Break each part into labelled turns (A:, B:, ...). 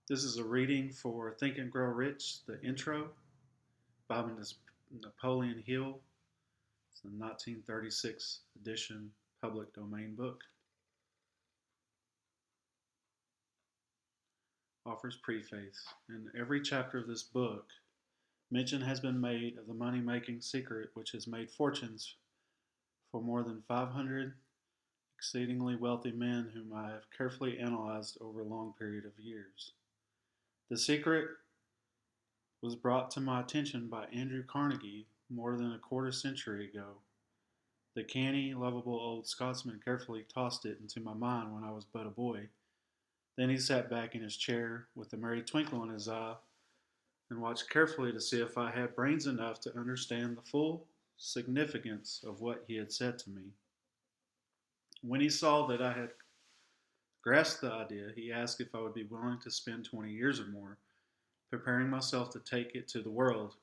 A: This is a reading for Think and Grow Rich, the intro by Napoleon Hill. It's the 1936 edition public domain book. Offers preface. In every chapter of this book, mention has been made of the money-making secret which has made fortunes for more than 500 exceedingly wealthy men whom I have carefully analyzed over a long period of years. The secret was brought to my attention by Andrew Carnegie more than a quarter century ago. The canny, lovable old Scotsman carefully tossed it into my mind when I was but a boy. Then he sat back in his chair with a merry twinkle in his eye and watched carefully to see if I had brains enough to understand the full significance of what he had said to me. When he saw that I had grasped the idea, he asked if I would be willing to spend 20 years or more preparing myself to take it to the world,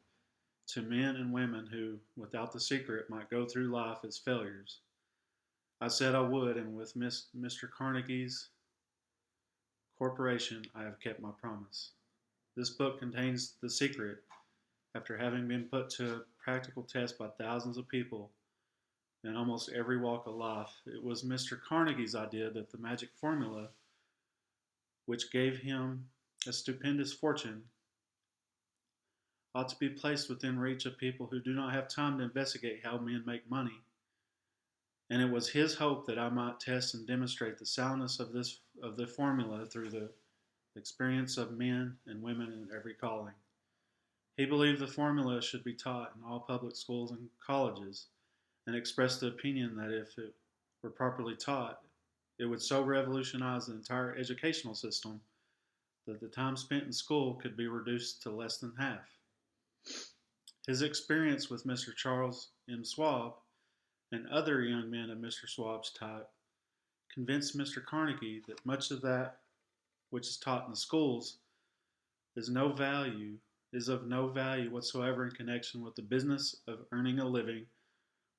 A: to men and women who, without the secret, might go through life as failures. I said I would, and with Mr. Carnegie's corporation, I have kept my promise. This book contains the secret, after having been put to a practical test by thousands of people in almost every walk of life. It was Mr. Carnegie's idea that the magic formula, which gave him a stupendous fortune, ought to be placed within reach of people who do not have time to investigate how men make money. And it was his hope that I might test and demonstrate the soundness of the formula through the experience of men and women in every calling. He believed the formula should be taught in all public schools and colleges, and expressed the opinion that if it were properly taught, it would so revolutionize the entire educational system that the time spent in school could be reduced to less than half. His experience with Mr. Charles M. Schwab and other young men of Mr. Schwab's type convinced Mr. Carnegie that much of that which is taught in the schools is of no value whatsoever in connection with the business of earning a living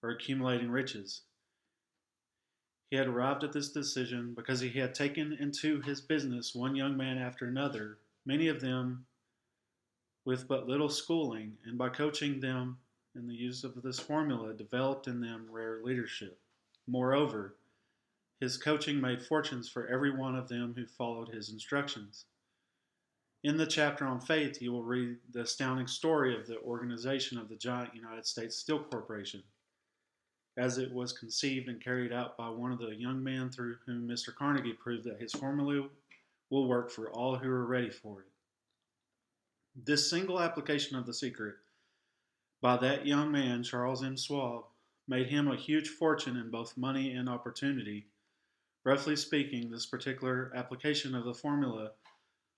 A: or accumulating riches. He had arrived at this decision because he had taken into his business one young man after another, many of them with but little schooling, and by coaching them in the use of this formula, developed in them rare leadership. Moreover, his coaching made fortunes for every one of them who followed his instructions. In the chapter on faith, you will read the astounding story of the organization of the giant United States Steel Corporation, as it was conceived and carried out by one of the young men through whom Mr. Carnegie proved that his formula will work for all who are ready for it. This single application of the secret by that young man, Charles M. Schwab, made him a huge fortune in both money and opportunity. Roughly speaking, this particular application of the formula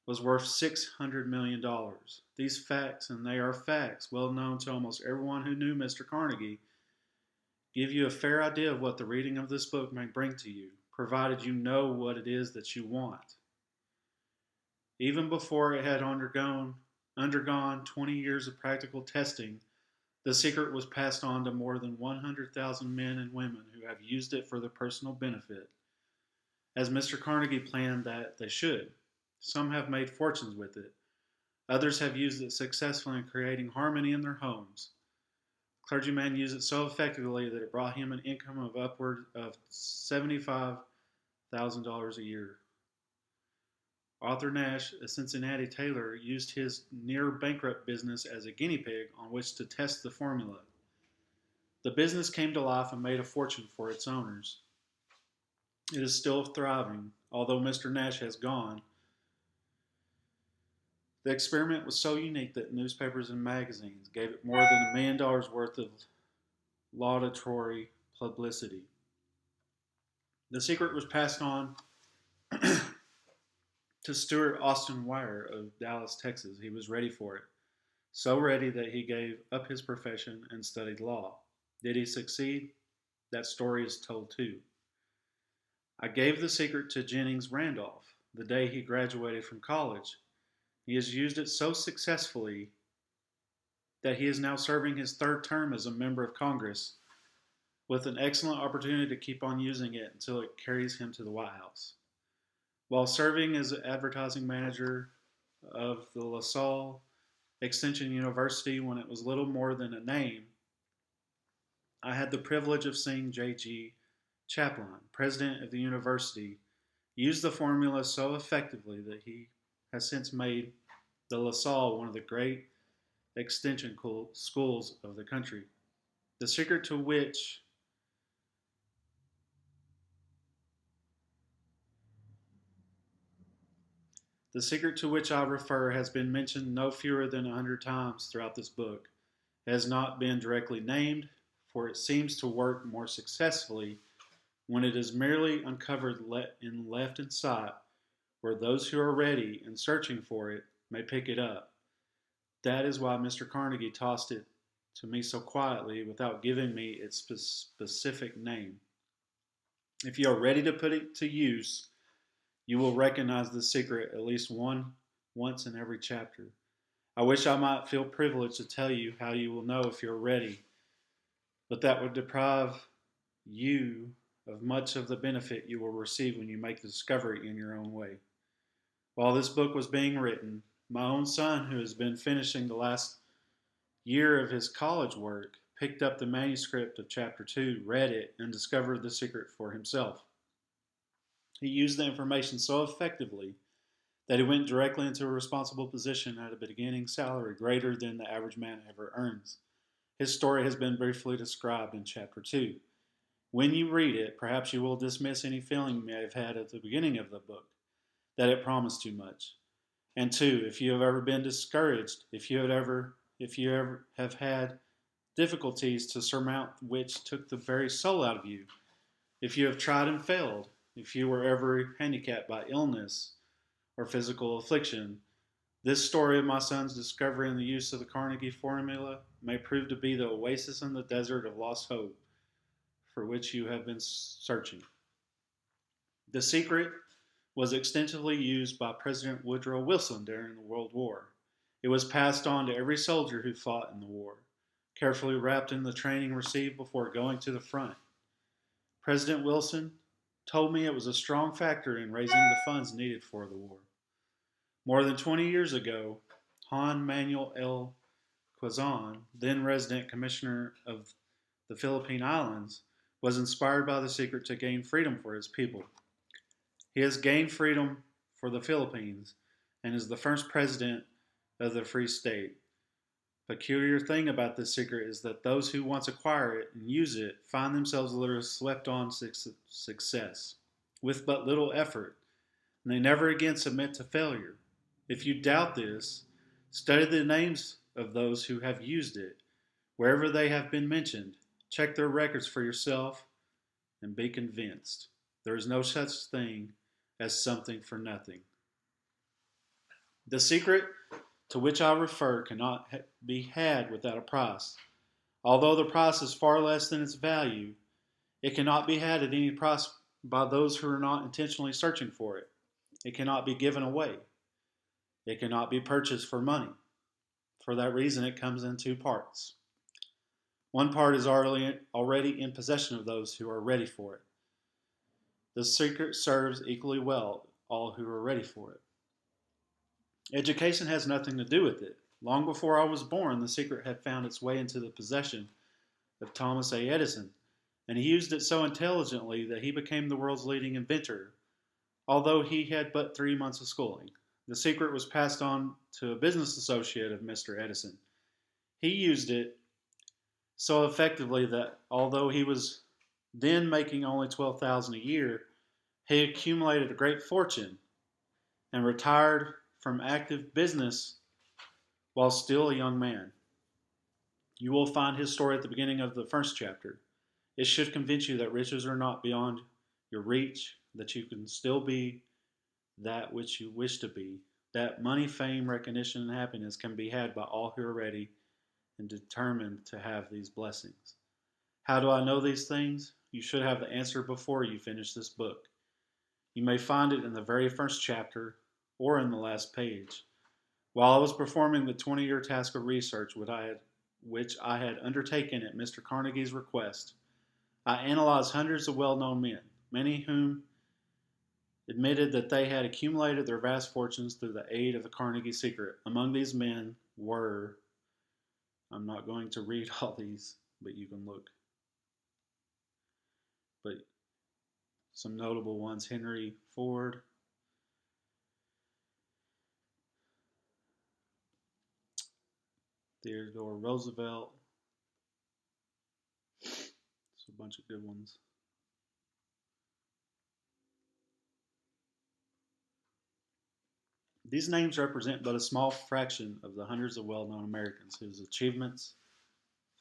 A: was worth $600 million. These facts, and they are facts well known to almost everyone who knew Mr. Carnegie, give you a fair idea of what the reading of this book may bring to you, provided you know what it is that you want. Even before it had undergone 20 years of practical testing, the secret was passed on to more than 100,000 men and women who have used it for their personal benefit, as Mr. Carnegie planned that they should. Some have made fortunes with it. Others have used it successfully in creating harmony in their homes. The clergyman used it so effectively that it brought him an income of upward of $75,000 a year. Arthur Nash, a Cincinnati tailor, used his near-bankrupt business as a guinea pig on which to test the formula. The business came to life and made a fortune for its owners. It is still thriving, although Mr. Nash has gone. The experiment was so unique that newspapers and magazines gave it more than $1 million worth of laudatory publicity. The secret was passed on to Stuart Austin Wire of Dallas, Texas. He was ready for it, so ready that he gave up his profession and studied law. Did he succeed? That story is told too. I gave the secret to Jennings Randolph the day he graduated from college. He has used it so successfully that he is now serving his third term as a member of Congress, with an excellent opportunity to keep on using it until it carries him to the White House. While serving as an advertising manager of the LaSalle Extension University when it was little more than a name, I had the privilege of seeing J.G. Chaplin, president of the university, use the formula so effectively that he has since made the LaSalle one of the great extension schools of the country. The secret to which the secret to which I refer has been mentioned no fewer than 100 times throughout this book. It has not been directly named, for it seems to work more successfully when it is merely uncovered and left in sight, where those who are ready and searching for it may pick it up. That is why Mr. Carnegie tossed it to me so quietly without giving me its specific name. If you are ready to put it to use, you will recognize the secret at least once in every chapter. I wish I might feel privileged to tell you how you will know if you're ready, but that would deprive you of much of the benefit you will receive when you make the discovery in your own way. While this book was being written, my own son, who has been finishing the last year of his college work, picked up the manuscript of chapter 2, read it, and discovered the secret for himself. He used the information so effectively that he went directly into a responsible position at a beginning salary greater than the average man ever earns. His story has been briefly described in chapter 2. When you read it, perhaps you will dismiss any feeling you may have had at the beginning of the book, that it promised too much. And two, if you have ever been discouraged, if you ever have had difficulties to surmount which took the very soul out of you, if you have tried and failed, if you were ever handicapped by illness or physical affliction, this story of my son's discovery and the use of the Carnegie formula may prove to be the oasis in the desert of lost hope for which you have been searching. The secret was extensively used by President Woodrow Wilson during the World War. It was passed on to every soldier who fought in the war, carefully wrapped in the training received before going to the front. President Wilson told me it was a strong factor in raising the funds needed for the war. More than 20 years ago, Juan Manuel L. Quezon, then resident commissioner of the Philippine Islands, was inspired by the secret to gain freedom for his people. He has gained freedom for the Philippines and is the first president of the Free State. Peculiar thing about this secret is that those who once acquire it and use it find themselves literally swept on success with but little effort, and they never again submit to failure. If you doubt this, study the names of those who have used it, wherever they have been mentioned. Check their records for yourself and be convinced. There is no such thing as something for nothing. The secret to which I refer cannot be had without a price. Although the price is far less than its value, it cannot be had at any price by those who are not intentionally searching for it. It cannot be given away. It cannot be purchased for money. For that reason, it comes in two parts. One part is already in possession of those who are ready for it. The secret serves equally well all who are ready for it. Education has nothing to do with it. Long before I was born, the secret had found its way into the possession of Thomas A. Edison, and he used it so intelligently that he became the world's leading inventor, although he had but 3 months of schooling. The secret was passed on to a business associate of Mr. Edison. He used it so effectively that although he was then making only $12,000 a year, he accumulated a great fortune and retired from active business while still a young man. You will find his story at the beginning of the first chapter. It should convince you that riches are not beyond your reach, that you can still be that which you wish to be, that money, fame, recognition, and happiness can be had by all who are ready and determined to have these blessings. How do I know these things? You should have the answer before you finish this book. You may find it in the very first chapter or in the last page. While I was performing the 20-year task of research which I had undertaken at Mr. Carnegie's request, I analyzed hundreds of well-known men, many whom admitted that they had accumulated their vast fortunes through the aid of the Carnegie secret. Among these men were, I'm not going to read all these, but you can look. But some notable ones: Henry Ford, Theodore Roosevelt. It's a bunch of good ones. These names represent but a small fraction of the hundreds of well-known Americans whose achievements,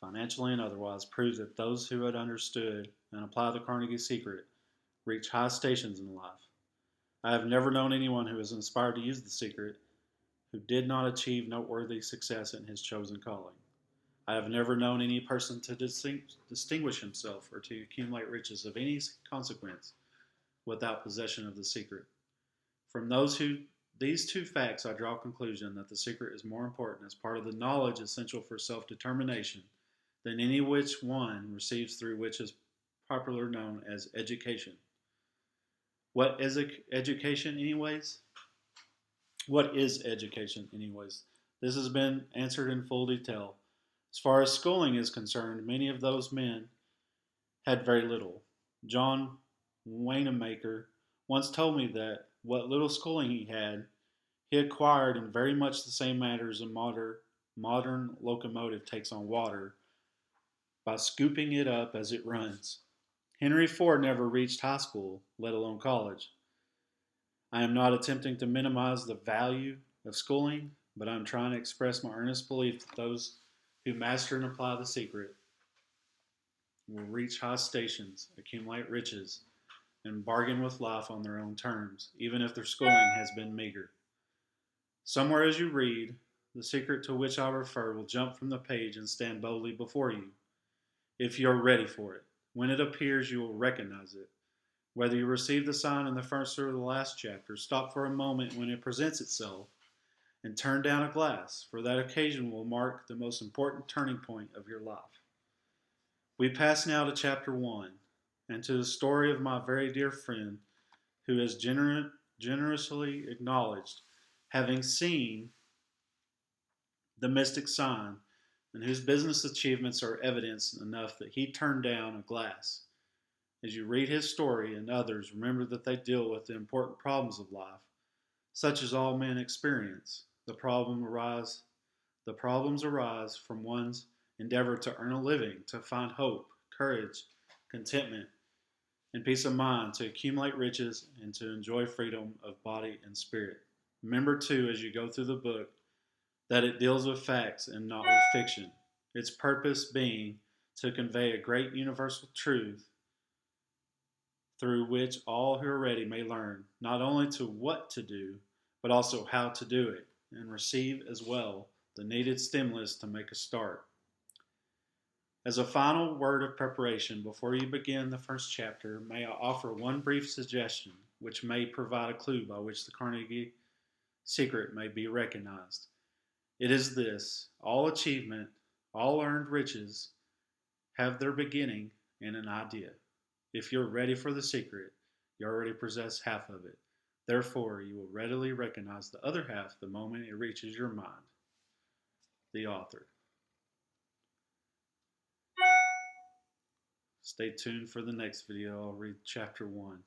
A: financially and otherwise, prove that those who had understood and applied the Carnegie secret reach high stations in life. I have never known anyone who was inspired to use the secret who did not achieve noteworthy success in his chosen calling. I have never known any person to distinguish himself or to accumulate riches of any consequence without possession of the secret. From these two facts, I draw a conclusion that the secret is more important as part of the knowledge essential for self-determination than any which one receives through which is popularly known as education. What is education, anyways? What is education, anyways? This has been answered in full detail. As far as schooling is concerned, many of those men had very little. John Wanamaker once told me that what little schooling he acquired in very much the same manner as a modern locomotive takes on water by scooping it up as it runs. Henry Ford never reached high school, let alone college. I am not attempting to minimize the value of schooling, but I'm trying to express my earnest belief that those who master and apply the secret will reach high stations, accumulate riches, and bargain with life on their own terms, even if their schooling has been meager. Somewhere as you read, the secret to which I refer will jump from the page and stand boldly before you, if you are ready for it. When it appears, you will recognize it. Whether you receive the sign in the first or the last chapter, stop for a moment when it presents itself and turn down a glass, for that occasion will mark the most important turning point of your life. We pass now to chapter 1 and to the story of my very dear friend who has generously acknowledged having seen the mystic sign and whose business achievements are evidence enough that he turned down a glass. As you read his story and others, remember that they deal with the important problems of life, such as all men experience. The problems arise from one's endeavor to earn a living, to find hope, courage, contentment, and peace of mind, to accumulate riches, and to enjoy freedom of body and spirit. Remember, too, as you go through the book, that it deals with facts and not with fiction, its purpose being to convey a great universal truth through which all who are ready may learn not only to what to do, but also how to do it, and receive as well the needed stimulus to make a start. As a final word of preparation before you begin the first chapter, may I offer one brief suggestion which may provide a clue by which the Carnegie secret may be recognized. It is this: all achievement, all earned riches have their beginning in an idea. If you're ready for the secret, you already possess half of it. Therefore, you will readily recognize the other half the moment it reaches your mind. The author. Stay tuned for the next video. I'll read chapter 1.